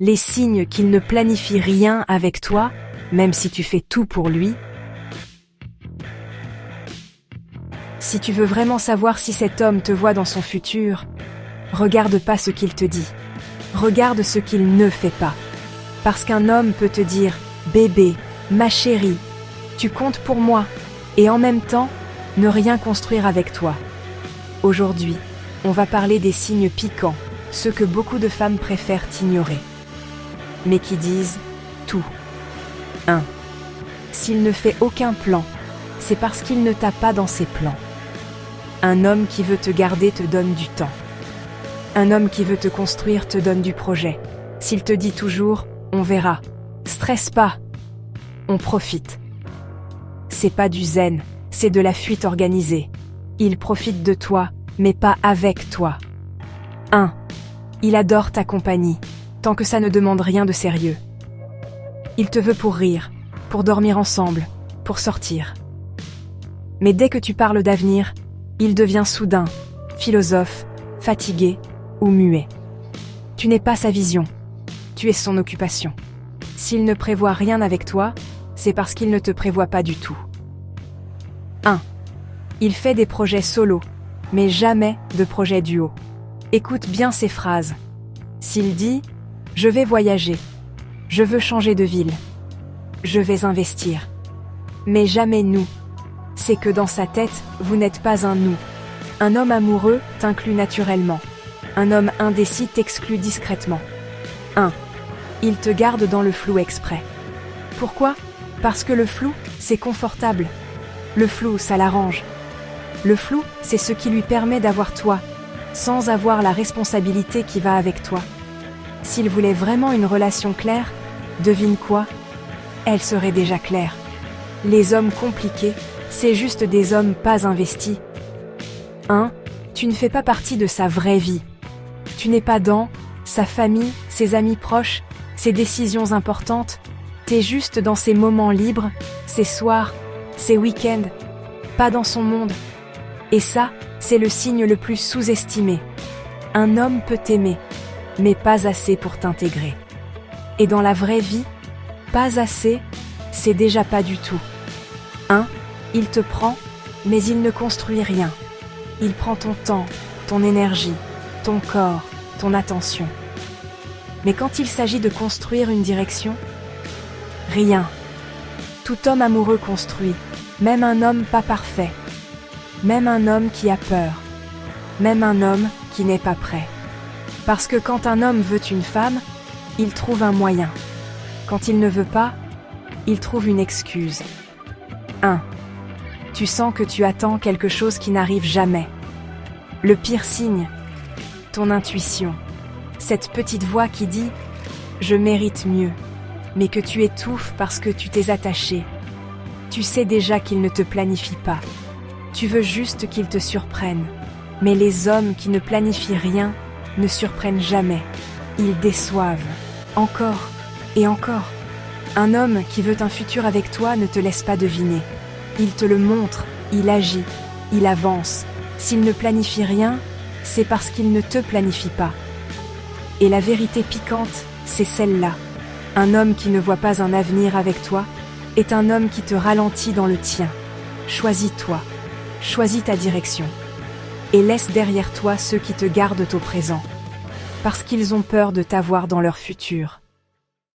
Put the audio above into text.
les signes qu'il ne planifie rien avec toi, même si tu fais tout pour lui. Si tu veux vraiment savoir si cet homme te voit dans son futur, regarde pas ce qu'il te dit. Regarde ce qu'il ne fait pas. Parce qu'un homme peut te dire « Bébé, ma chérie, tu comptes pour moi » et en même temps, ne rien construire avec toi. Aujourd'hui, on va parler des signes piquants, ceux que beaucoup de femmes préfèrent ignorer, mais qui disent tout. 1. S'il ne fait aucun plan, c'est parce qu'il ne t'a pas dans ses plans. Un homme qui veut te garder te donne du temps. Un homme qui veut te construire te donne du projet. S'il te dit toujours « on verra », stresse pas, on profite. C'est pas du zen, c'est de la fuite organisée. Il profite de toi, mais pas avec toi. 1. Il adore ta compagnie, tant que ça ne demande rien de sérieux. Il te veut pour rire, pour dormir ensemble, pour sortir. Mais dès que tu parles d'avenir, il devient soudain, philosophe, fatigué ou muet. Tu n'es pas sa vision, tu es son occupation. S'il ne prévoit rien avec toi, c'est parce qu'il ne te prévoit pas du tout. 1. Il fait des projets solo, mais jamais de projets duo. Écoute bien ces phrases. S'il dit « Je vais voyager, je veux changer de ville, je vais investir », mais jamais nous. C'est que dans sa tête, vous n'êtes pas un nous. Un homme amoureux t'inclut naturellement. Un homme indécis t'exclut discrètement. 1. Il te garde dans le flou exprès. Pourquoi ? Parce que le flou, c'est confortable. Le flou, ça l'arrange. Le flou, c'est ce qui lui permet d'avoir toi, sans avoir la responsabilité qui va avec toi. S'il voulait vraiment une relation claire, devine quoi ? Elle serait déjà claire. Les hommes compliqués, c'est juste des hommes pas investis. 1. Tu ne fais pas partie de sa vraie vie. Tu n'es pas dans sa famille, ses amis proches, ses décisions importantes. T'es juste dans ses moments libres, ses soirs, ses week-ends, pas dans son monde. Et ça, c'est le signe le plus sous-estimé. Un homme peut t'aimer, mais pas assez pour t'intégrer. Et dans la vraie vie, pas assez, c'est déjà pas du tout. 1. Il te prend, mais il ne construit rien. Il prend ton temps, ton énergie, ton corps, ton attention. Mais quand il s'agit de construire une direction, rien. Tout homme amoureux construit, même un homme pas parfait, même un homme qui a peur, même un homme qui n'est pas prêt. Parce que quand un homme veut une femme, il trouve un moyen. Quand il ne veut pas, il trouve une excuse. 1. Tu sens que tu attends quelque chose qui n'arrive jamais. Le pire signe, ton intuition. Cette petite voix qui dit « Je mérite mieux », mais que tu étouffes parce que tu t'es attaché. Tu sais déjà qu'il ne te planifie pas. Tu veux juste qu'il te surprenne. Mais les hommes qui ne planifient rien ne surprennent jamais. Ils déçoivent. Encore et encore. Un homme qui veut un futur avec toi ne te laisse pas deviner. Il te le montre, il agit, il avance. S'il ne planifie rien, c'est parce qu'il ne te planifie pas. Et la vérité piquante, c'est celle-là. Un homme qui ne voit pas un avenir avec toi est un homme qui te ralentit dans le tien. Choisis-toi, choisis ta direction. Et laisse derrière toi ceux qui te gardent au présent. Parce qu'ils ont peur de t'avoir dans leur futur.